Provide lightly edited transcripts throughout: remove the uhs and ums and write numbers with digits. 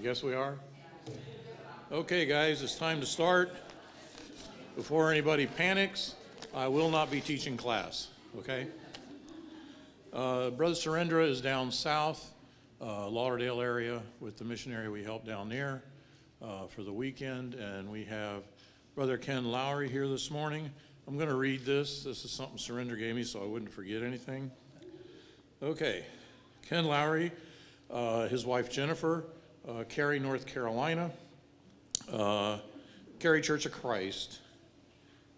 guess we are. Okay, guys, it's time to start. Before anybody panics, I will not be teaching class, okay? Brother Surendra is down south, Lauderdale area, with the missionary we helped down there for the weekend, and we have Brother Ken Lowry here this morning. I'm going to read this. This is something Surendra gave me so I wouldn't forget anything. Okay, Ken Lowry, his wife Jennifer, Cary, North Carolina, Cary Church of Christ.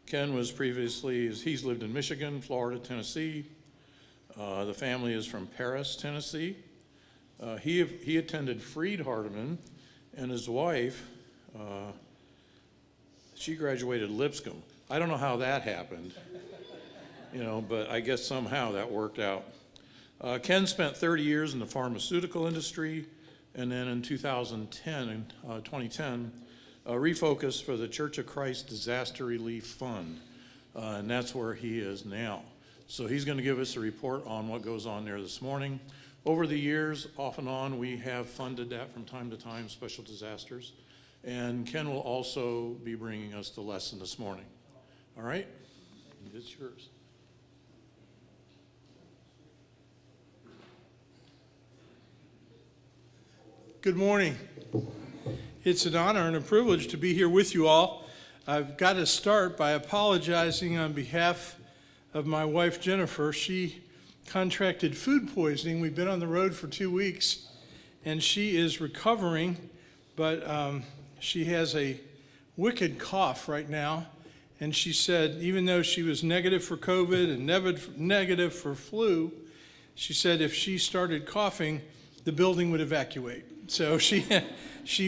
Ken was previously, he's lived in Michigan, Florida, Tennessee. The family is from Paris, Tennessee. He attended Freed-Hardeman, and his wife, she graduated Lipscomb. I don't know how that happened, but I guess somehow that worked out. Ken spent 30 years in the pharmaceutical industry, and then in 2010, refocused for the Church of Christ Disaster Relief Fund, and that's where he is now. So he's going to give us a report on what goes on there this morning. Over the years, off and on, we have funded that from time to time, special disasters, and Ken will also be bringing us the lesson this morning. All right? It's yours. Good morning. It's an honor and a privilege to be here with you all. I've got to start by apologizing on behalf of my wife, Jennifer. She contracted food poisoning. We've been on the road for 2 weeks, and she is recovering, but she has a wicked cough right now. And she said, even though she was negative for COVID and negative for flu, she said if she started coughing, the building would evacuate. So she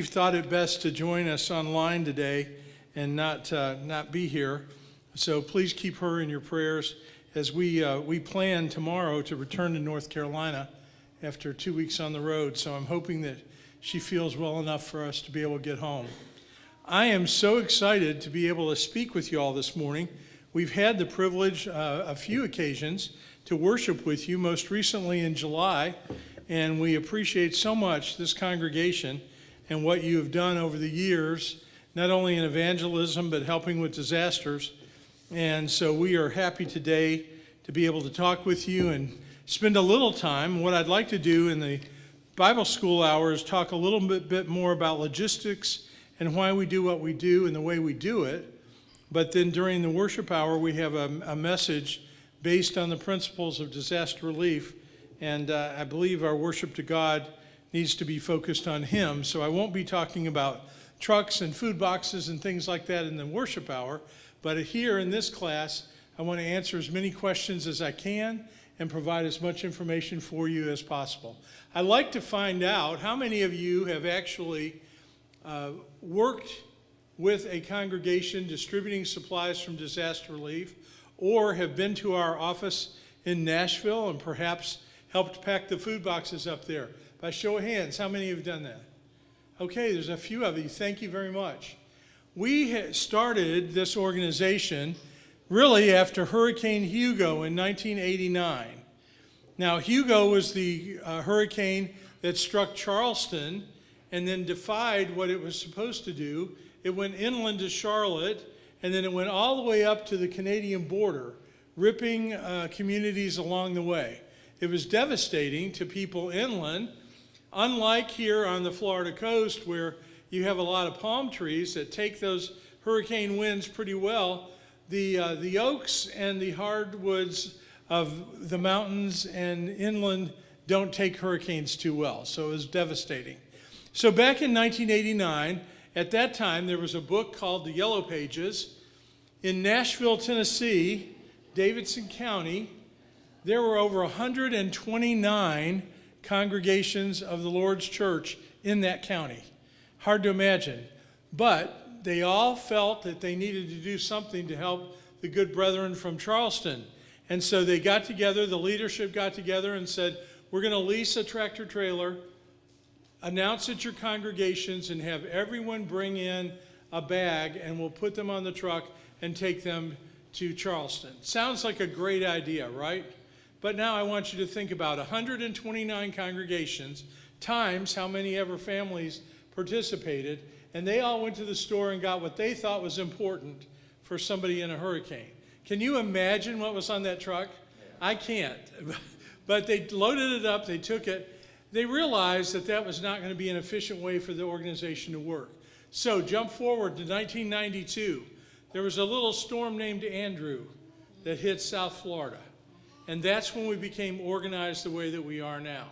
thought it best to join us online today and not be here. So please keep her in your prayers as we plan tomorrow to return to North Carolina after 2 weeks on the road. So I'm hoping that she feels well enough for us to be able to get home. I am so excited to be able to speak with you all this morning. We've had the privilege, a few occasions, to worship with you, most recently in July. And we appreciate so much this congregation and what you have done over the years, not only in evangelism, but helping with disasters. And so we are happy today to be able to talk with you and spend a little time. What I'd like to do in the Bible school hours, talk a little bit more about logistics and why we do what we do and the way we do it. But then during the worship hour, we have a message based on the principles of disaster relief. And I believe our worship to God needs to be focused on Him. So I won't be talking about trucks and food boxes and things like that in the worship hour. But here in this class, I want to answer as many questions as I can and provide as much information for you as possible. I'd like to find out how many of you have actually worked with a congregation distributing supplies from disaster relief, or have been to our office in Nashville and perhaps helped pack the food boxes up there. By show of hands, how many have done that? Okay, there's a few of you. Thank you very much. We started this organization really after Hurricane Hugo in 1989. Now, Hugo was the hurricane that struck Charleston and then defied what it was supposed to do. It went inland to Charlotte, and then it went all the way up to the Canadian border, ripping communities along the way. It was devastating to people inland. Unlike here on the Florida coast, where you have a lot of palm trees that take those hurricane winds pretty well, the oaks and the hardwoods of the mountains and inland don't take hurricanes too well. So it was devastating. So back in 1989, at that time, there was a book called The Yellow Pages. In Nashville, Tennessee, Davidson County, there were over 129 congregations of the Lord's Church in that county. Hard to imagine. But they all felt that they needed to do something to help the good brethren from Charleston. And so they got together, the leadership got together and said, we're going to lease a tractor trailer, announce at your congregations, and have everyone bring in a bag, and we'll put them on the truck and take them to Charleston. Sounds like a great idea, right? But now I want you to think about 129 congregations times how many ever families participated, and they all went to the store and got what they thought was important for somebody in a hurricane. Can you imagine what was on that truck? I can't. But they loaded it up, they took it. They realized that that was not going to be an efficient way for the organization to work. So jump forward to 1992. There was a little storm named Andrew that hit South Florida. And that's when we became organized the way that we are now.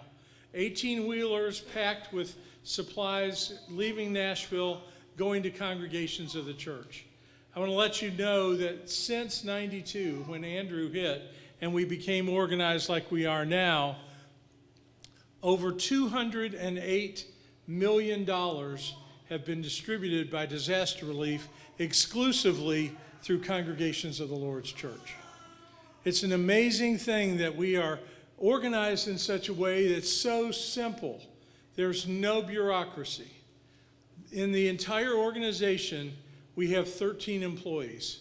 18-wheelers packed with supplies leaving Nashville, going to congregations of the church. I want to let you know that since 92, when Andrew hit and we became organized like we are now, over $208 million have been distributed by disaster relief exclusively through congregations of the Lord's church. It's an amazing thing that we are organized in such a way that's so simple. There's no bureaucracy. In the entire organization, we have 13 employees.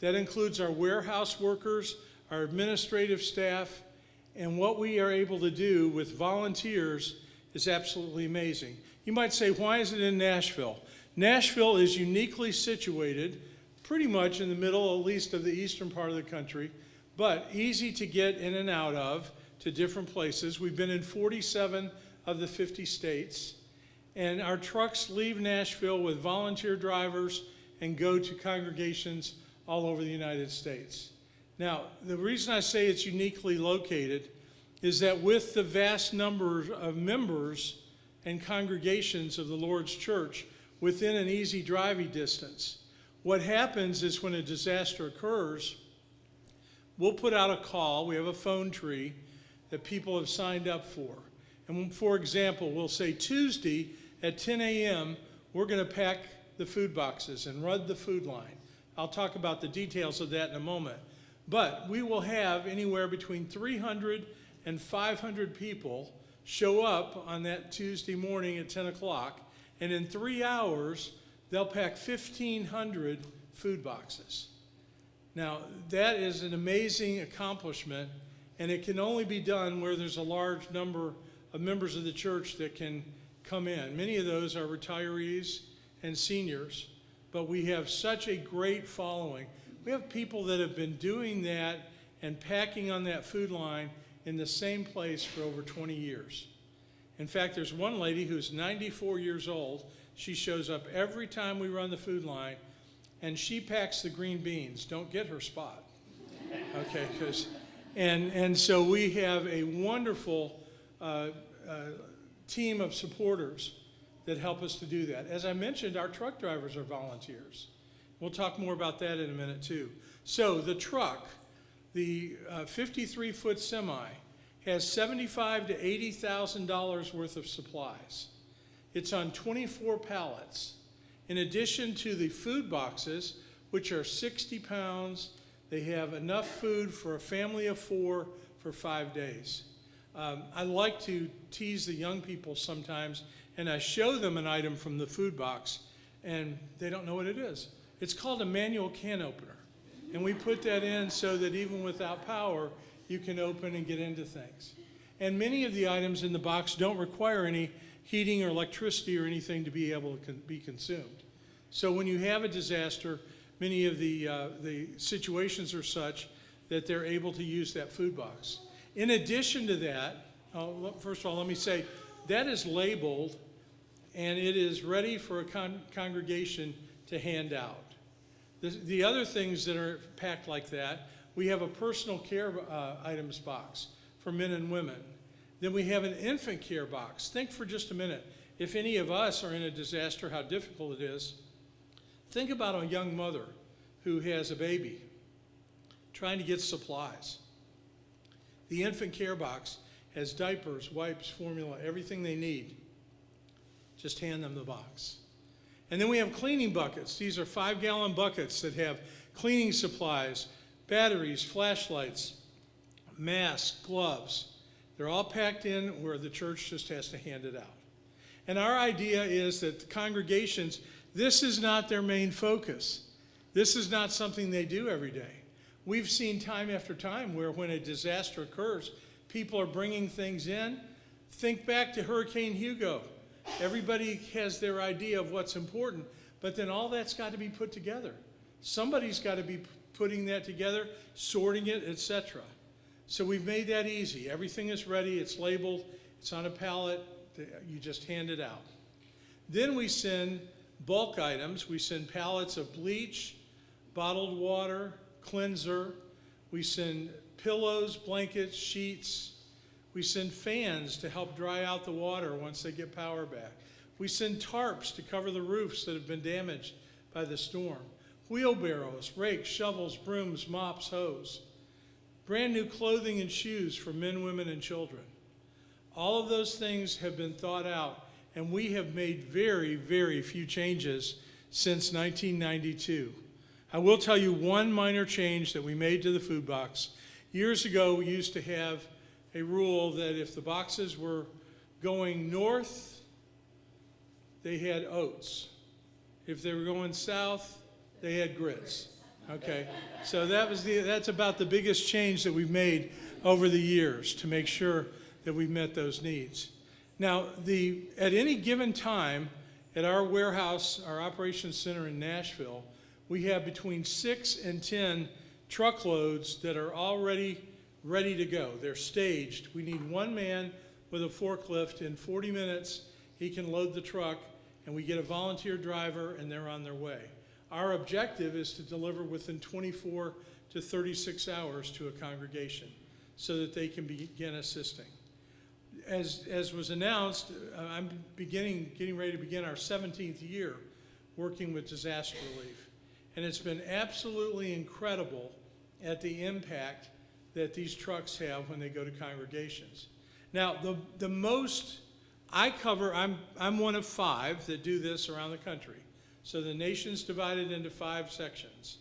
That includes our warehouse workers, our administrative staff, and what we are able to do with volunteers is absolutely amazing. You might say, why is it in Nashville? Nashville is uniquely situated, pretty much in the middle, at least, of the eastern part of the country, but easy to get in and out of to different places. We've been in 47 of the 50 states, and our trucks leave Nashville with volunteer drivers and go to congregations all over the United States. Now, the reason I say it's uniquely located is that with the vast number of members and congregations of the Lord's church within an easy driving distance, what happens is when a disaster occurs, we'll put out a call. We have a phone tree that people have signed up for. And for example, we'll say Tuesday at 10 a.m., we're going to pack the food boxes and run the food line. I'll talk about the details of that in a moment. But we will have anywhere between 300 and 500 people show up on that Tuesday morning at 10 o'clock, and in 3 hours, they'll pack 1,500 food boxes. Now, that is an amazing accomplishment, and it can only be done where there's a large number of members of the church that can come in. Many of those are retirees and seniors, but we have such a great following. We have people that have been doing that and packing on that food line in the same place for over 20 years. In fact, there's one lady who's 94 years old. She shows up every time we run the food line, and she packs the green beans. Don't get her spot, okay? And so we have a wonderful team of supporters that help us to do that. As I mentioned, our truck drivers are volunteers. We'll talk more about that in a minute too. So the truck, the 53-foot semi, has $75,000 to $80,000 worth of supplies. It's on 24 pallets. In addition to the food boxes, which are 60 pounds, they have enough food for a family of 4 for 5 days. I like to tease the young people sometimes, and I show them an item from the food box, and they don't know what it is. It's called a manual can opener, and we put that in so that even without power, you can open and get into things. And many of the items in the box don't require any heating or electricity or anything to be able to be consumed. So when you have a disaster, many of the situations are such that they're able to use that food box. In addition to that, first of all, let me say, that is labeled and it is ready for a congregation to hand out. The other things that are packed like that, we have a personal care items box for men and women. Then we have an infant care box. Think for just a minute, if any of us are in a disaster, how difficult it is. Think about a young mother who has a baby trying to get supplies. The infant care box has diapers, wipes, formula, everything they need. Just hand them the box. And then we have cleaning buckets. These are 5-gallon buckets that have cleaning supplies, batteries, flashlights, masks, gloves. They're all packed in where the church just has to hand it out. And our idea is that the congregations, this is not their main focus. This is not something they do every day. We've seen time after time where when a disaster occurs, people are bringing things in. Think back to Hurricane Hugo. Everybody has their idea of what's important, but then all that's got to be put together. Somebody's got to be putting that together, sorting it, etc. So we've made that easy. Everything is ready, it's labeled, it's on a pallet, you just hand it out. Then we send bulk items. We send pallets of bleach, bottled water, cleanser. We send pillows, blankets, sheets. We send fans to help dry out the water once they get power back. We send tarps to cover the roofs that have been damaged by the storm. Wheelbarrows, rakes, shovels, brooms, mops, hose. Brand new clothing and shoes for men, women, and children. All of those things have been thought out, and we have made very, very few changes since 1992. I will tell you one minor change that we made to the food box. Years ago, we used to have a rule that if the boxes were going north, they had oats. If they were going south, they had grits. Okay, so that's about the biggest change that we've made over the years to make sure that we met those needs. Now, at any given time at our warehouse, our operations center in Nashville, we have between 6 and 10 truckloads that are already ready to go. They're staged. We need one man with a forklift. In 40 minutes, he can load the truck, and we get a volunteer driver, and they're on their way. Our objective is to deliver within 24 to 36 hours to a congregation so that they can begin assisting. As was announced, I'm getting ready to begin our 17th year working with disaster relief. And it's been absolutely incredible at the impact that these trucks have when they go to congregations. Now, the most I cover, I'm one of 5 that do this around the country. So the nation's divided into 5 sections.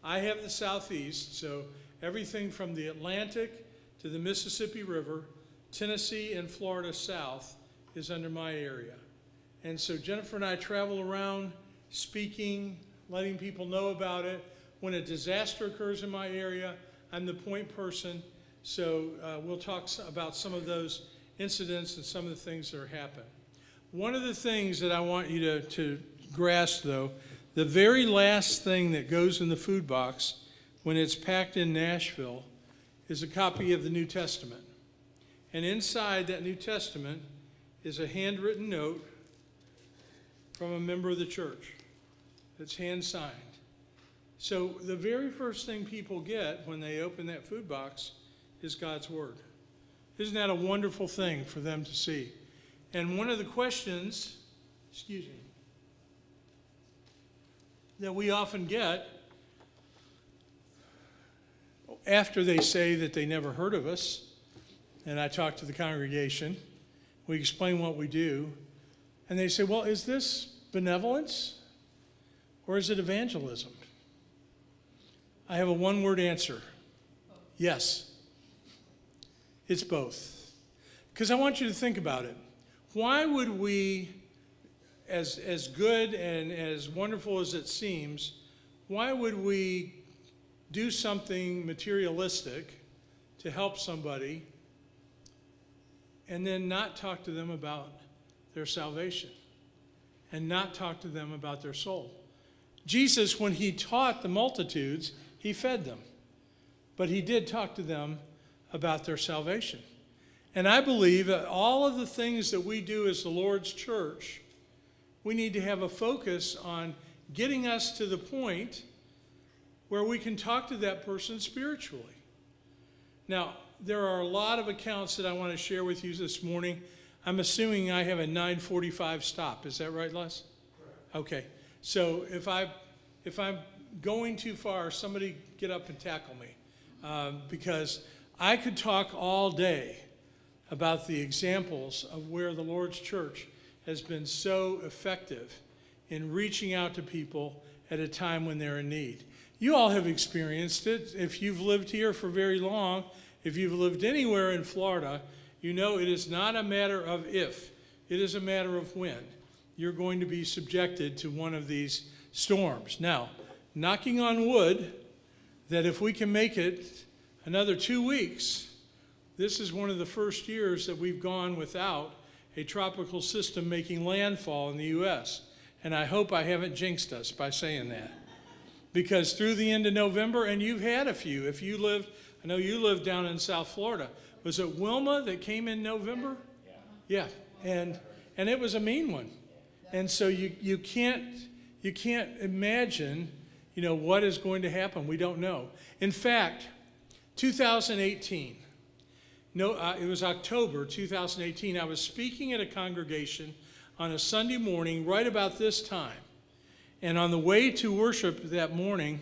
I have the Southeast, so everything from the Atlantic to the Mississippi River, Tennessee and Florida South is under my area. And so Jennifer and I travel around speaking, letting people know about it. When a disaster occurs in my area, I'm the point person. So we'll talk about some of those incidents and some of the things that are happening. One of the things that I want you to grasp, though, the very last thing that goes in the food box when it's packed in Nashville is a copy of the New Testament. And inside that New Testament is a handwritten note from a member of the church that's hand-signed. So the very first thing people get when they open that food box is God's Word. Isn't that a wonderful thing for them to see? And one of the questions, that we often get after they say that they never heard of us, and I talk to the congregation, we explain what we do, and they say, well, is this benevolence or is it evangelism? I have a one-word answer. Yes. It's both. Because I want you to think about it. Why would we, as good and as wonderful as it seems, why would we do something materialistic to help somebody and then not talk to them about their salvation and not talk to them about their soul? Jesus, when he taught the multitudes, he fed them, but he did talk to them about their salvation. And I believe that all of the things that we do as the Lord's church, we need to have a focus on getting us to the point where we can talk to that person spiritually. Now, there are a lot of accounts that I want to share with you this morning. I'm assuming I have a 9:45 stop. Is that right, Les? Correct. Okay. So if I'm going too far, somebody get up and tackle me, because I could talk all day about the examples of where the Lord's church has been so effective in reaching out to people at a time when they're in need. You all have experienced it. If you've lived here for very long, if you've lived anywhere in Florida, you know it is not a matter of if, it is a matter of when you're going to be subjected to one of these storms. Now, knocking on wood, that if we can make it another 2 weeks, this is one of the first years that we've gone without a tropical system making landfall in the U.S. And I hope I haven't jinxed us by saying that. Because through the end of November, and you've had a few, if you live, I know you live down in South Florida. Was it Wilma that came in November? Yeah. And it was a mean one. And so you can't imagine, what is going to happen. We don't know. In fact, 2018, it was October 2018, I was speaking at a congregation on a Sunday morning right about this time. And on the way to worship that morning,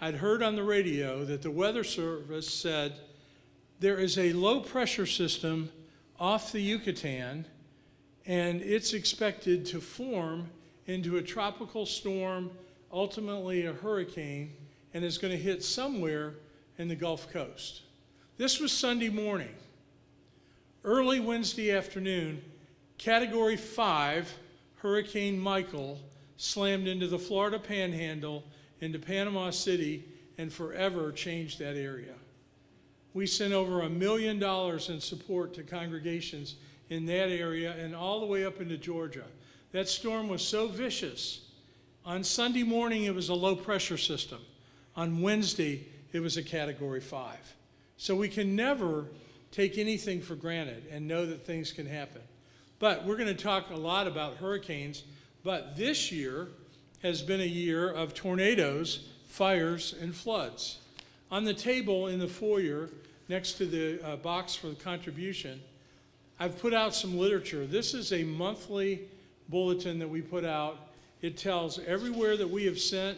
I'd heard on the radio that the weather service said there is a low pressure system off the Yucatan, and it's expected to form into a tropical storm, ultimately a hurricane, and is going to hit somewhere in the Gulf Coast. This was Sunday morning. Early Wednesday afternoon, Category 5 Hurricane Michael slammed into the Florida Panhandle, into Panama City, and forever changed that area. We sent over $1 million in support to congregations in that area and all the way up into Georgia. That storm was so vicious. On Sunday morning, it was a low pressure system. On Wednesday, it was a Category 5. So we can never take anything for granted and know that things can happen. But we're going to talk a lot about hurricanes. But this year has been a year of tornadoes, fires, and floods. On the table in the foyer, next to the box for the contribution, I've put out some literature. This is a monthly bulletin that we put out. It tells everywhere that we have sent,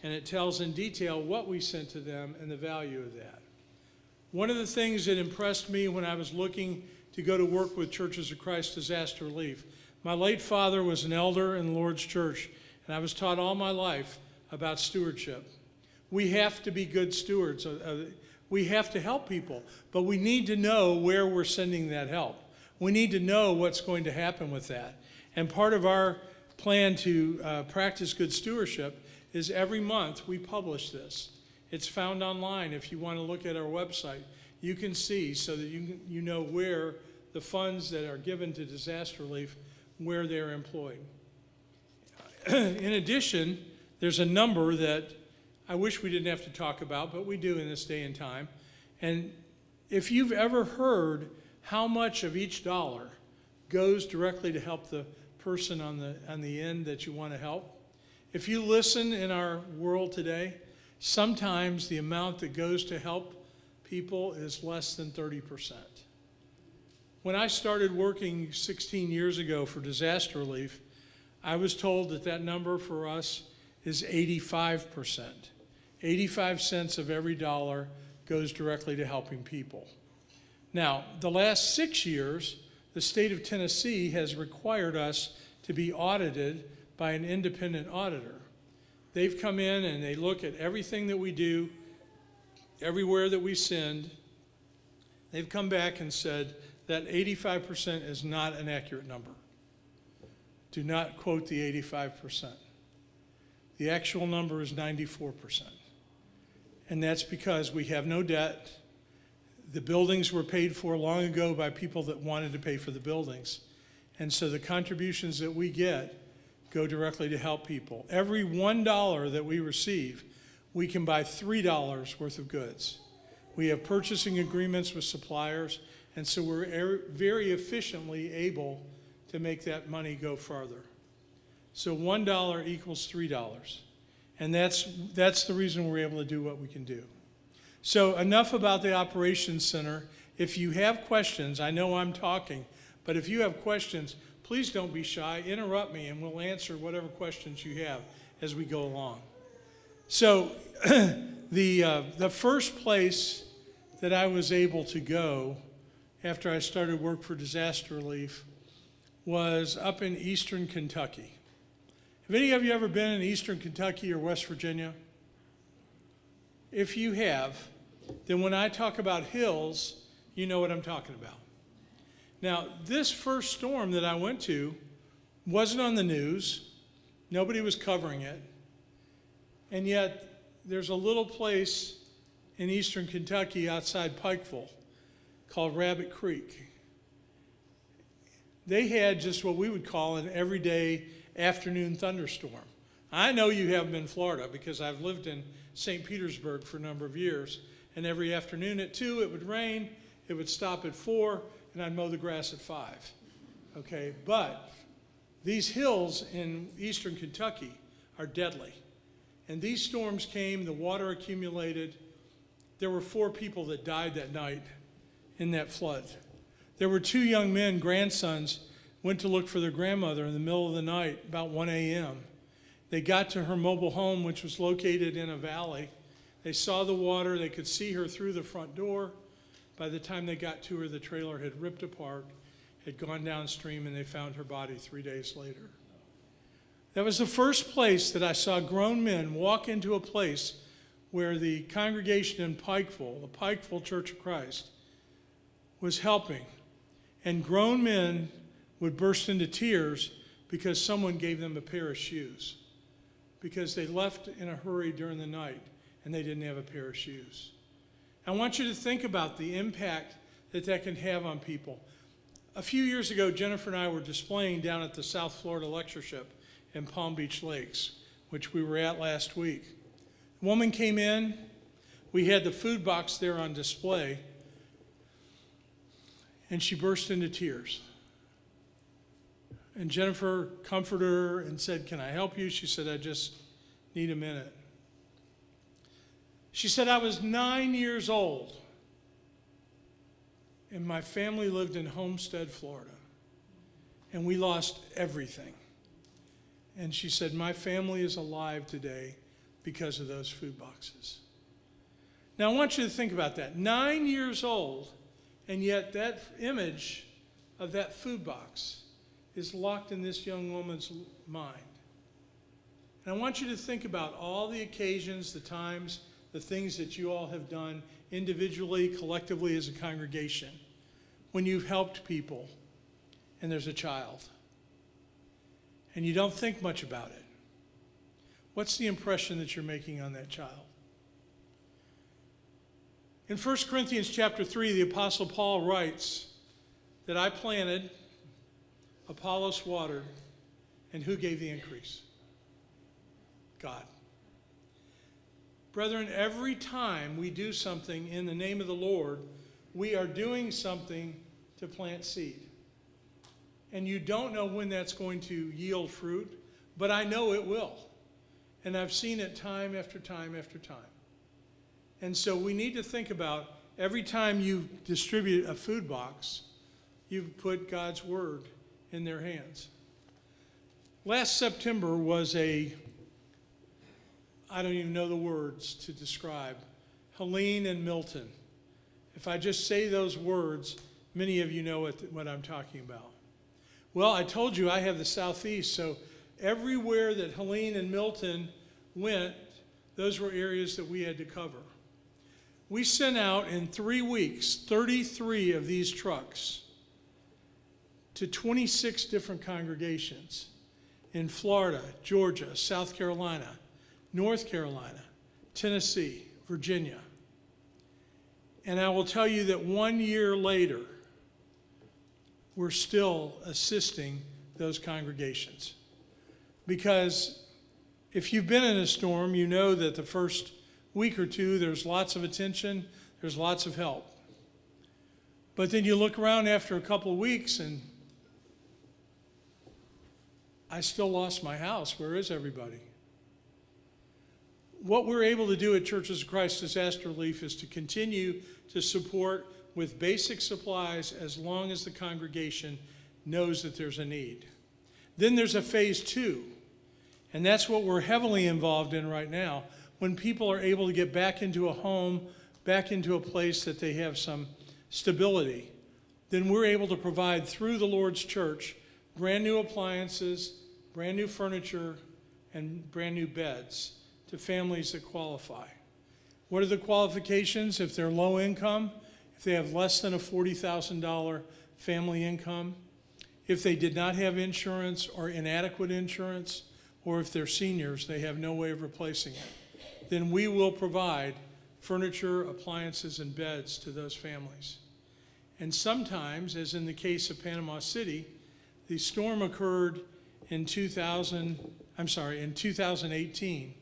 and it tells in detail what we sent to them and the value of that. One of the things that impressed me when I was looking to go to work with Churches of Christ Disaster Relief, my late father was an elder in the Lord's Church, and I was taught all my life about stewardship. We have to be good stewards. We have to help people, but we need to know where we're sending that help. We need to know what's going to happen with that. And part of our plan to practice good stewardship is every month we publish this. It's found online. If you want to look at our website, you can see so that you know where the funds that are given to disaster relief, where they're employed. In addition, there's a number that I wish we didn't have to talk about, but we do in this day and time. And if you've ever heard how much of each dollar goes directly to help the person on the end that you want to help, if you listen in our world today, sometimes the amount that goes to help people is less than 30%. When I started working 16 years ago for disaster relief, I was told that number for us is 85%. 85 cents of every dollar goes directly to helping people. Now, the last 6 years, the state of Tennessee has required us to be audited by an independent auditor. They've come in and they look at everything that we do, everywhere that we send. They've come back and said that 85% is not an accurate number. Do not quote the 85%. The actual number is 94%. And that's because we have no debt. The buildings were paid for long ago by people that wanted to pay for the buildings. And so the contributions that we get go directly to help people. Every $1 that we receive, we can buy $3 worth of goods. We have purchasing agreements with suppliers, and so we're very efficiently able to make that money go farther. So $1 equals $3. And that's the reason we're able to do what we can do. So enough about the Operations Center. If you have questions, I know I'm talking, but if you have questions, please don't be shy. Interrupt me and we'll answer whatever questions you have as we go along. So the first place that I was able to go after I started work for disaster relief was up in eastern Kentucky. Have any of you ever been in eastern Kentucky or West Virginia? If you have, then when I talk about hills, you know what I'm talking about. Now, this first storm that I went to wasn't on the news. Nobody was covering it. And yet, there's a little place in eastern Kentucky outside Pikeville called Rabbit Creek. They had just what we would call an everyday afternoon thunderstorm. I know you haven't been in Florida because I've lived in St. Petersburg for a number of years, and every afternoon at 2 it would rain, it would stop at 4, and I'd mow the grass at 5. Okay, but these hills in eastern Kentucky are deadly. And these storms came, the water accumulated. There were 4 people that died that night in that flood. There were 2 young men, grandsons, went to look for their grandmother in the middle of the night, about 1 a.m. They got to her mobile home, which was located in a valley. They saw the water. They could see her through the front door. By the time they got to her, the trailer had ripped apart, had gone downstream, and they found her body 3 days later. That was the first place that I saw grown men walk into a place where the congregation in Pikeville, the Pikeville Church of Christ, was helping. And grown men would burst into tears because someone gave them a pair of shoes, because they left in a hurry during the night and they didn't have a pair of shoes. I want you to think about the impact that that can have on people. A few years ago, Jennifer and I were displaying down at the South Florida Lectureship in Palm Beach Lakes, which we were at last week. A woman came in. We had the food box there on display, and she burst into tears. And Jennifer comforted her and said, "Can I help you?" She said, "I just need a minute." She said, "I was 9 years old, and my family lived in Homestead, Florida, and we lost everything." And she said, "My family is alive today because of those food boxes." Now, I want you to think about that. 9 years old, and yet that image of that food box is locked in this young woman's mind. And I want you to think about all the occasions, the times, the things that you all have done individually, collectively as a congregation, when you've helped people and there's a child, and you don't think much about it. What's the impression that you're making on that child? In 1 Corinthians chapter 3, the Apostle Paul writes that I planted, Apollos watered, and who gave the increase? God. Brethren, every time we do something in the name of the Lord, we are doing something to plant seed. And you don't know when that's going to yield fruit, but I know it will. And I've seen it time after time after time. And so we need to think about every time you distribute a food box, you've put God's word in their hands. Last September was I don't even know the words to describe, Helene and Milton. If I just say those words, many of you know what I'm talking about. Well, I told you I have the Southeast, so everywhere that Helene and Milton went, those were areas that we had to cover. We sent out in 3 weeks 33 of these trucks to 26 different congregations in Florida, Georgia, South Carolina, North Carolina, Tennessee, Virginia. And I will tell you that 1 year later, we're still assisting those congregations. Because if you've been in a storm, you know that the first week or two, there's lots of attention, there's lots of help. But then you look around after a couple of weeks and I still lost my house. Where is everybody? What we're able to do at Churches of Christ Disaster Relief is to continue to support with basic supplies as long as the congregation knows that there's a need. Then there's a phase 2, and that's what we're heavily involved in right now. When people are able to get back into a home, back into a place that they have some stability, then we're able to provide through the Lord's church brand new appliances, brand new furniture, and brand new beds to families that qualify. What are the qualifications? If they're low income, if they have less than a $40,000 family income, if they did not have insurance or inadequate insurance, or if they're seniors, they have no way of replacing it, then we will provide furniture, appliances, and beds to those families. And sometimes, as in the case of Panama City, The storm occurred in 2018.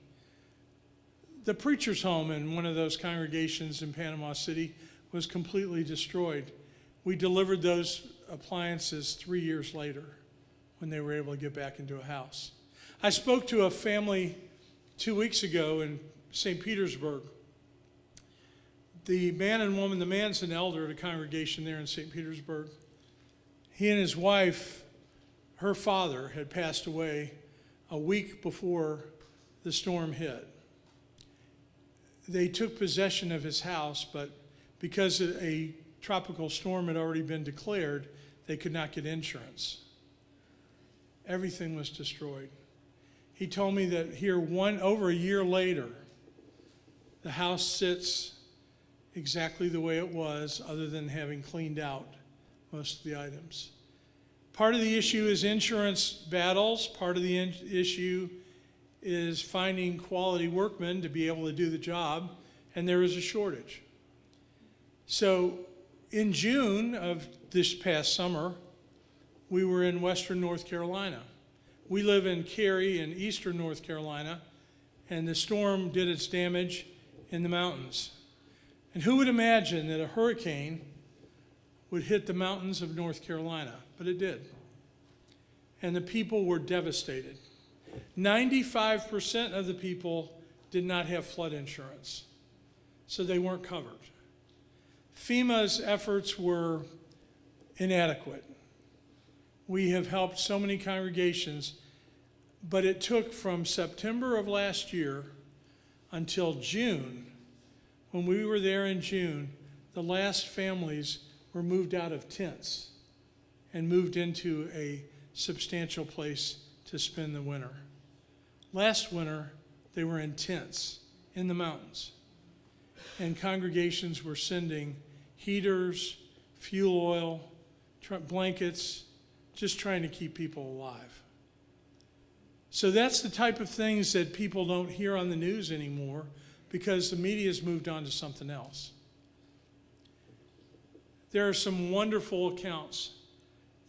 The preacher's home in one of those congregations in Panama City was completely destroyed. We delivered those appliances 3 years later when they were able to get back into a house. I spoke to a family 2 weeks ago in St. Petersburg. The man and woman, the man's an elder at a congregation there in St. Petersburg. He and his wife, her father, had passed away a week before the storm hit. They took possession of his house, but because a tropical storm had already been declared, they could not get insurance. Everything was destroyed. He told me that here, over a year later, the house sits exactly the way it was, other than having cleaned out most of the items. Part of the issue is insurance battles. Part of the issue is finding quality workmen to be able to do the job, and there is a shortage. So in June of this past summer, we were in western North Carolina. We live in Cary in eastern North Carolina, and the storm did its damage in the mountains. And who would imagine that a hurricane would hit the mountains of North Carolina? But it did. And the people were devastated. 95% of the people did not have flood insurance, so they weren't covered. FEMA's efforts were inadequate. We have helped so many congregations, but it took from September of last year until June. When we were there in June, the last families were moved out of tents and moved into a substantial place to spend the winter. Last winter, they were in tents in the mountains, and congregations were sending heaters, fuel oil, blankets, just trying to keep people alive. So that's the type of things that people don't hear on the news anymore, because the media's moved on to something else. There are some wonderful accounts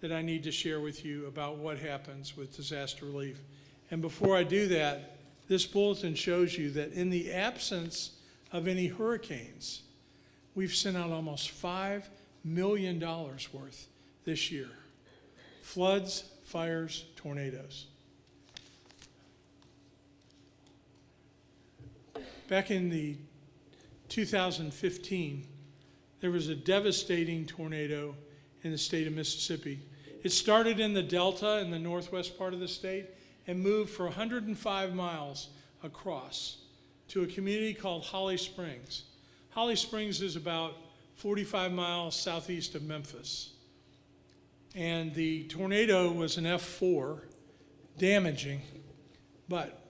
that I need to share with you about what happens with disaster relief. And before I do that, this bulletin shows you that in the absence of any hurricanes, we've sent out almost $5 million worth this year. Floods, fires, tornadoes. Back in the 2015, there was a devastating tornado in the state of Mississippi. It started in the Delta in the northwest part of the state and moved for 105 miles across to a community called Holly Springs. Holly Springs is about 45 miles southeast of Memphis. And the tornado was an F4, damaging, but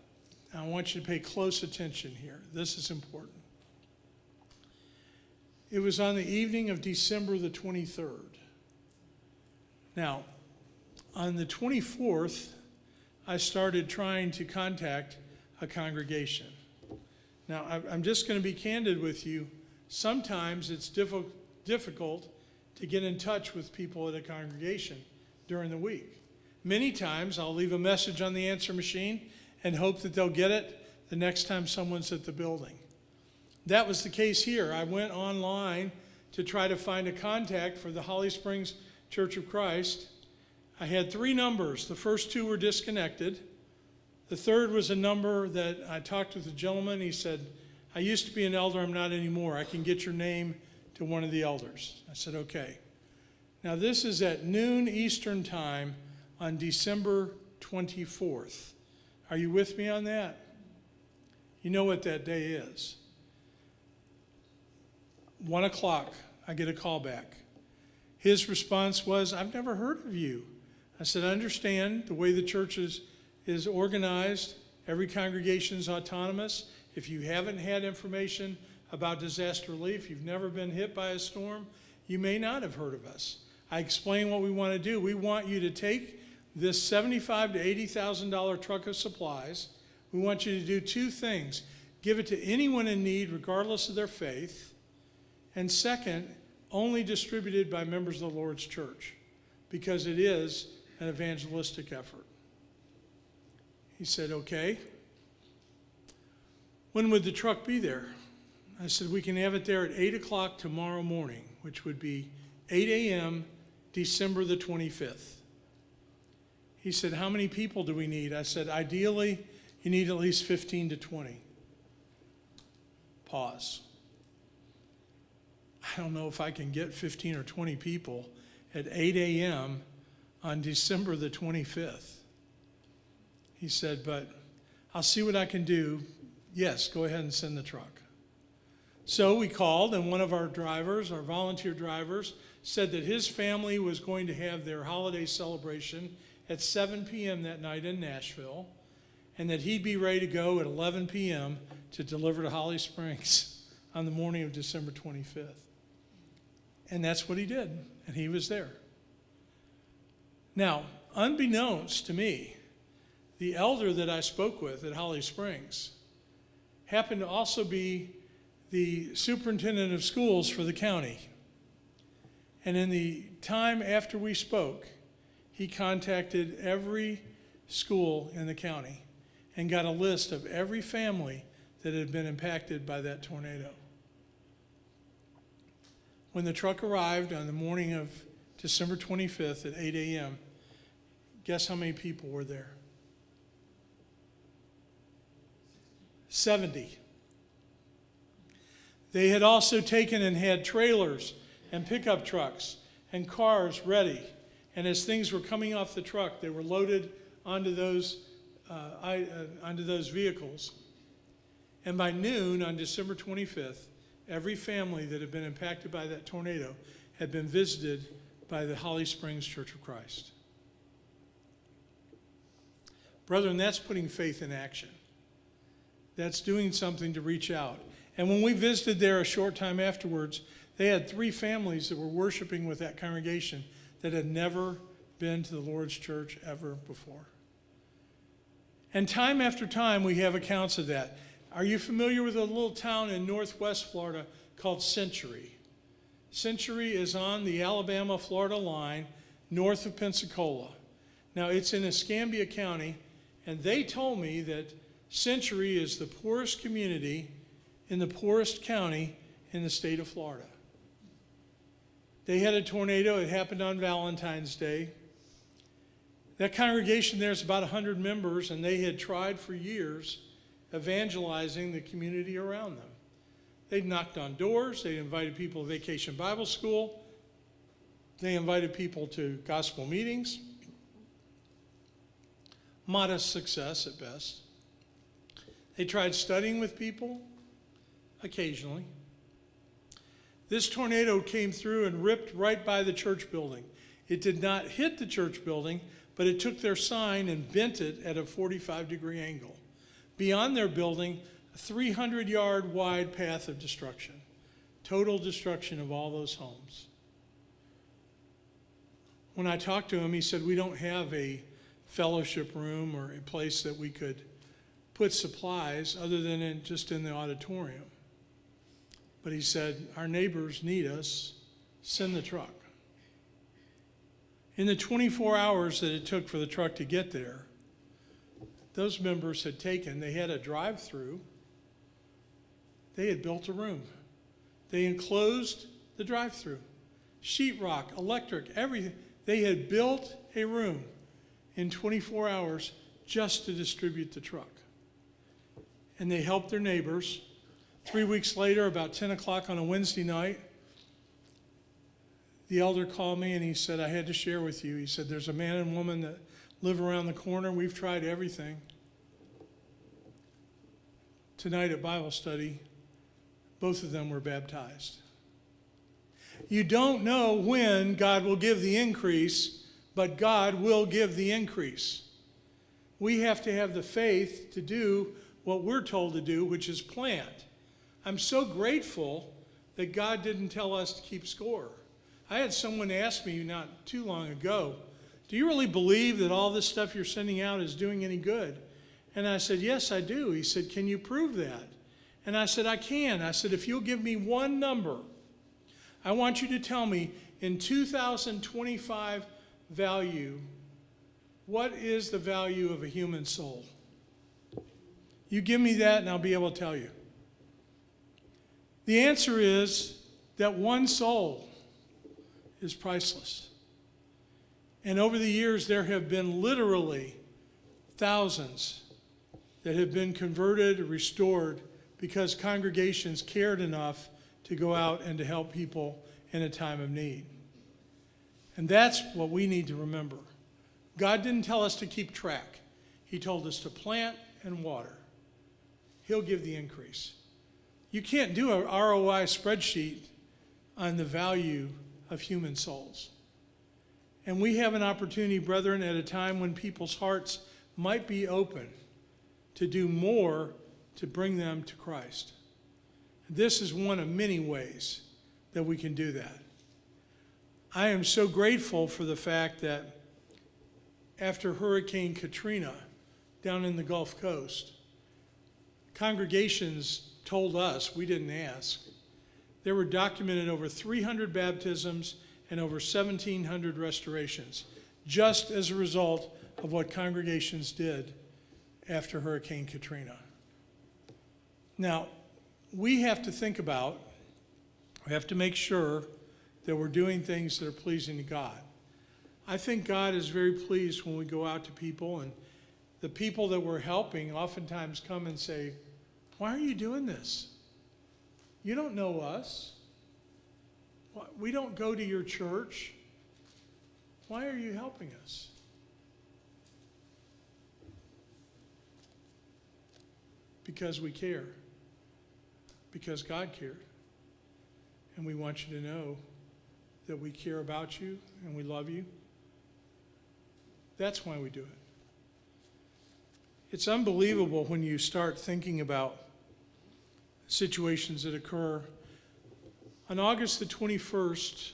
I want you to pay close attention here. This is important. It was on the evening of December the 23rd. Now, on the 24th, I started trying to contact a congregation. Now, I'm just going to be candid with you. Sometimes it's difficult to get in touch with people at a congregation during the week. Many times I'll leave a message on the answer machine and hope that they'll get it the next time someone's at the building. That was the case here. I went online to try to find a contact for the Holly Springs Church of Christ. I had 3 numbers. The first 2 were disconnected. The third was a number that I talked with a gentleman. He said, I used to be an elder, I'm not anymore. I can get your name to one of the elders. I said, okay. Now this is at noon Eastern time on December 24th. Are you with me on that? You know what that day is. 1 o'clock, I get a call back. His response was, I've never heard of you. I said, I understand the way the church is organized. Every congregation is autonomous. If you haven't had information about disaster relief, you've never been hit by a storm, you may not have heard of us. I explained what we want to do. We want you to take this $75,000 to $80,000 truck of supplies. We want you to do 2 things. Give it to anyone in need, regardless of their faith. And second, only distributed by members of the Lord's church, because it is an evangelistic effort. He said, okay. When would the truck be there? I said, we can have it there at 8 o'clock tomorrow morning, which would be 8 a.m., December the 25th. He said, how many people do we need? I said, ideally, you need at least 15 to 20. Pause. I don't know if I can get 15 or 20 people at 8 a.m. on December the 25th. He said, but I'll see what I can do. Yes, go ahead and send the truck. So we called, and one of our drivers, our volunteer drivers, said that his family was going to have their holiday celebration at 7 p.m. that night in Nashville, and that he'd be ready to go at 11 p.m. to deliver to Holly Springs on the morning of December 25th. And that's what he did, and he was there. Now, unbeknownst to me, the elder that I spoke with at Holly Springs happened to also be the superintendent of schools for the county. And in the time after we spoke, he contacted every school in the county and got a list of every family that had been impacted by that tornado. When the truck arrived on the morning of December 25th at 8 a.m., guess how many people were there? 70. They had also taken and had trailers and pickup trucks and cars ready. And as things were coming off the truck, they were loaded onto those vehicles. And by noon on December 25th, every family that had been impacted by that tornado had been visited by the Holly Springs Church of Christ. Brethren, that's putting faith in action. That's doing something to reach out. And when we visited there a short time afterwards, they had 3 families that were worshiping with that congregation that had never been to the Lord's church ever before. And time after time, we have accounts of that. Are you familiar with a little town in northwest Florida called Century? Century is on the Alabama-Florida line north of Pensacola. Now, it's in Escambia County, and they told me that Century is the poorest community in the poorest county in the state of Florida. They had a tornado. It happened on Valentine's Day. That congregation there is about 100 members, and they had tried for years evangelizing the community around them. They knocked on doors. They invited people to Vacation Bible School. They invited people to gospel meetings. Modest success at best. They tried studying with people occasionally. This tornado came through and ripped right by the church building. It did not hit the church building, but it took their sign and bent it at a 45-degree angle. Beyond their building, a 300-yard wide path of destruction. Total destruction of all those homes. When I talked to him, he said, we don't have a fellowship room or a place that we could put supplies other than just in the auditorium. But he said, our neighbors need us, send the truck. In the 24 hours that it took for the truck to get there, those members had they had a drive-through, they had built a room. They enclosed the drive-through, sheetrock, electric, everything. They had built a room in 24 hours just to distribute the truck. And they helped their neighbors. 3 weeks later, about 10 o'clock on a Wednesday night, the elder called me and he said, I had to share with you. He said, there's a man and woman that live around the corner. We've tried everything. Tonight at Bible study, both of them were baptized. You don't know when God will give the increase, but God will give the increase. We have to have the faith to do what we're told to do, which is plant. I'm so grateful that God didn't tell us to keep score. I had someone ask me not too long ago, do you really believe that all this stuff you're sending out is doing any good? And I said, yes, I do. He said, can you prove that? And I said, I can. I said, if you'll give me one number, I want you to tell me in 2025 value what is the value of a human soul? You give me that and I'll be able to tell you. The answer is that one soul is priceless. And over the years, there have been literally thousands that have been converted or restored because congregations cared enough to go out and to help people in a time of need. And that's what we need to remember. God didn't tell us to keep track. He told us to plant and water. He'll give the increase. You can't do an ROI spreadsheet on the value of human souls. And we have an opportunity, brethren, at a time when people's hearts might be open to do more to bring them to Christ. This is one of many ways that we can do that. I am so grateful for the fact that after Hurricane Katrina down in the Gulf Coast, congregations told us, we didn't ask, there were documented over 300 baptisms and over 1,700 restorations, just as a result of what congregations did after Hurricane Katrina. Now, we have to think about, we have to make sure that we're doing things that are pleasing to God. I think God is very pleased when we go out to people, and the people that we're helping oftentimes come and say, "Why are you doing this? You don't know us. We don't go to your church. Why are you helping us?" Because we care. Because God cared. And we want you to know that we care about you and we love you. That's why we do it. It's unbelievable when you start thinking about situations that occur. On August the 21st,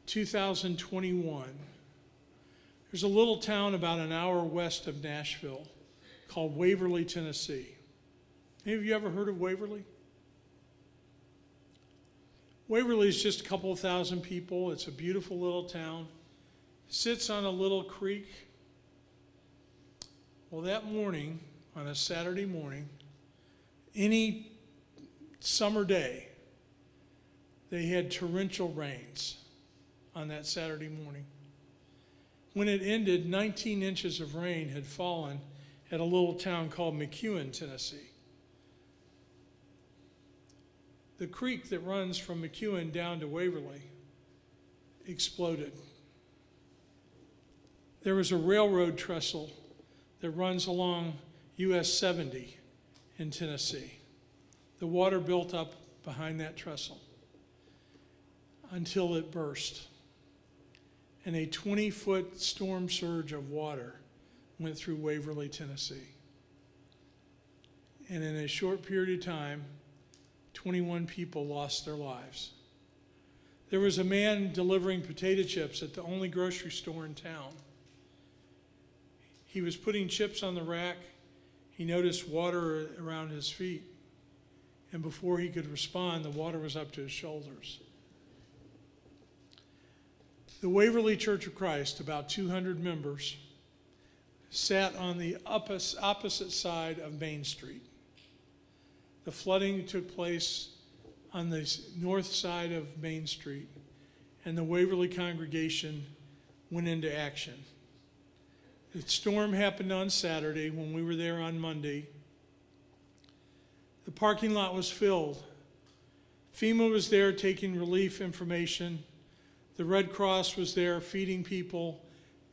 2021, there's a little town about an hour west of Nashville called Waverly, Tennessee. Any of you ever heard of Waverly? Waverly is just a couple of thousand people. It's a beautiful little town. It sits on a little creek. Well, that morning, on a Saturday morning, any summer day, they had torrential rains on that Saturday morning. When it ended, 19 inches of rain had fallen at a little town called McEwen, Tennessee. The creek that runs from McEwen down to Waverly exploded. There was a railroad trestle that runs along US 70 in Tennessee. The water built up behind that trestle until it burst. And a 20-foot storm surge of water went through Waverly, Tennessee. And in a short period of time, 21 people lost their lives. There was a man delivering potato chips at the only grocery store in town. He was putting chips on the rack. He noticed water around his feet. And before he could respond, the water was up to his shoulders. The Waverly Church of Christ, about 200 members, sat on the opposite side of Main Street. The flooding took place on the north side of Main Street, and the Waverly congregation went into action. The storm happened on Saturday when we were there on Monday. The parking lot was filled. FEMA was there taking relief information. The Red Cross was there feeding people,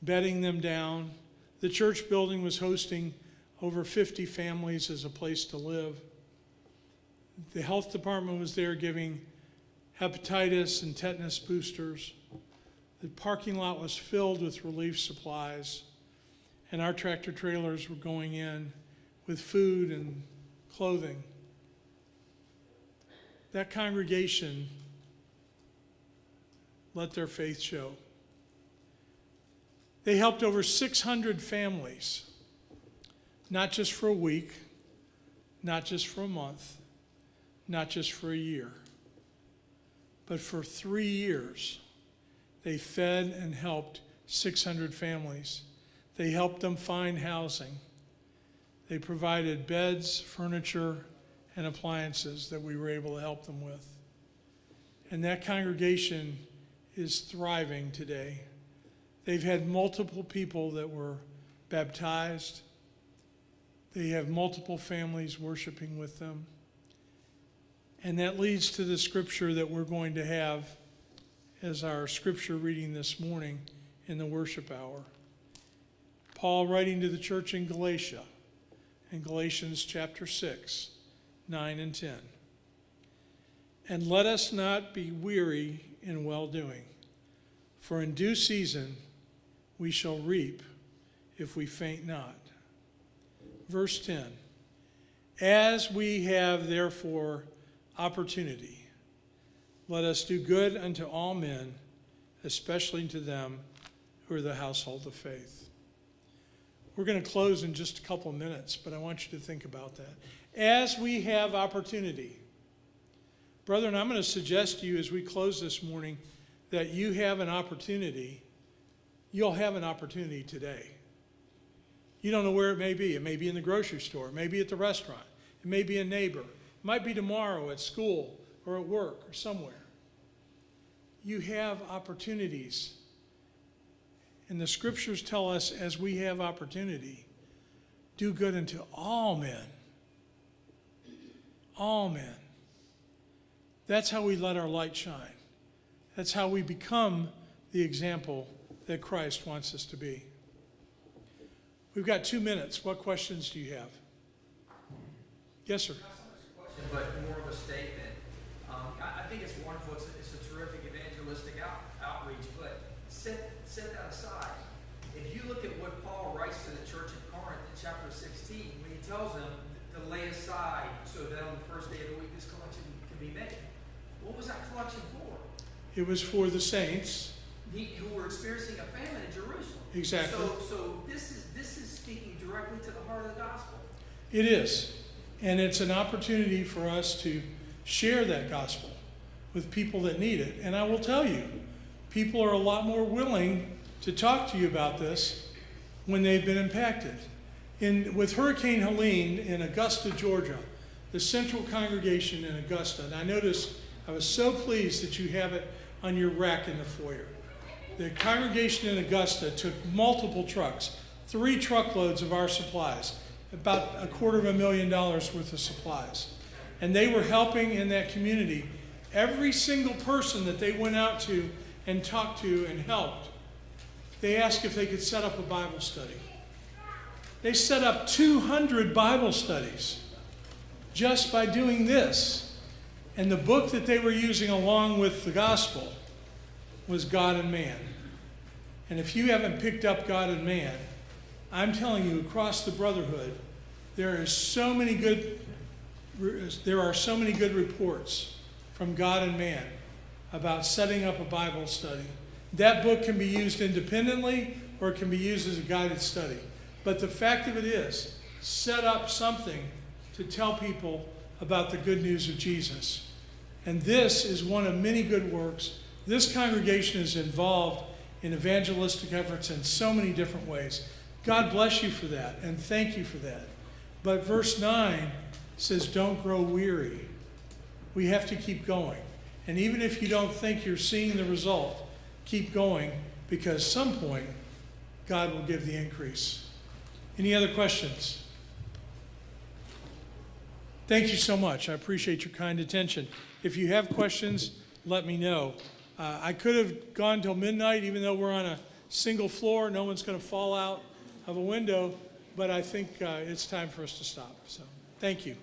bedding them down. The church building was hosting over 50 families as a place to live. The health department was there giving hepatitis and tetanus boosters. The parking lot was filled with relief supplies, and our tractor trailers were going in with food and clothing. That congregation let their faith show. They helped over 600 families, not just for a week, not just for a month, not just for a year, but for 3 years. They fed and helped 600 families. They helped them find housing. They provided beds, furniture, and appliances that we were able to help them with. And that congregation is thriving today. They've had multiple people that were baptized. They have multiple families worshiping with them. And that leads to the scripture that we're going to have as our scripture reading this morning in the worship hour. Paul writing to the church in Galatia, in Galatians chapter 6, 9 and 10. And let us not be weary in well-doing, for in due season we shall reap if we faint not. Verse 10, as we have therefore opportunity, let us do good unto all men, especially to them who are the household of faith. We're going to close in just a couple of minutes, but I want you to think about that. As we have opportunity. Brethren, I'm going to suggest to you as we close this morning that you have an opportunity. You'll have an opportunity today. You don't know where it may be. It may be in the grocery store. It may be at the restaurant. It may be a neighbor. It might be tomorrow at school or at work or somewhere. You have opportunities. And the scriptures tell us as we have opportunity, do good unto all men. All men. That's how we let our light shine. That's how we become the example that Christ wants us to be. We've got 2 minutes. What questions do you have? Yes, sir. Not so much a question, but more of a statement. I think it's wonderful. It's a terrific evangelistic outreach, but set that aside. If you look at what Paul writes to the church at Corinth in chapter 16, when he tells them to lay aside so that on the first day of the week this collection can be made, what was that collection for? It was for the saints. Who were experiencing a famine in Jerusalem. Exactly. So this is speaking directly to the heart of the gospel. It is. And it's an opportunity for us to share that gospel with people that need it. And I will tell you, people are a lot more willing to talk to you about this when they've been impacted. With Hurricane Helene in Augusta, Georgia, the Central Congregation in Augusta, and I noticed, I was so pleased that you have it on your rack in the foyer. The congregation in Augusta took multiple trucks, 3 truckloads of our supplies, about $250,000 worth of supplies. And they were helping in that community. Every single person that they went out to and talked to and helped, they asked if they could set up a Bible study. They set up 200 Bible studies just by doing this. And the book that they were using along with the gospel was God and Man. And if you haven't picked up God and Man, I'm telling you, across the brotherhood, there are so many good reports from God and Man about setting up a Bible study. That book can be used independently or it can be used as a guided study. But the fact of it is, set up something to tell people about the good news of Jesus. And this is one of many good works. This congregation is involved in evangelistic efforts in so many different ways. God bless you for that, and thank you for that. But verse 9 says, don't grow weary. We have to keep going. And even if you don't think you're seeing the result, keep going, because some point, God will give the increase. Any other questions? Thank you so much. I appreciate your kind attention. If you have questions, let me know. I could have gone till midnight, even though we're on a single floor. No one's going to fall out of a window, but I think it's time for us to stop. So, thank you.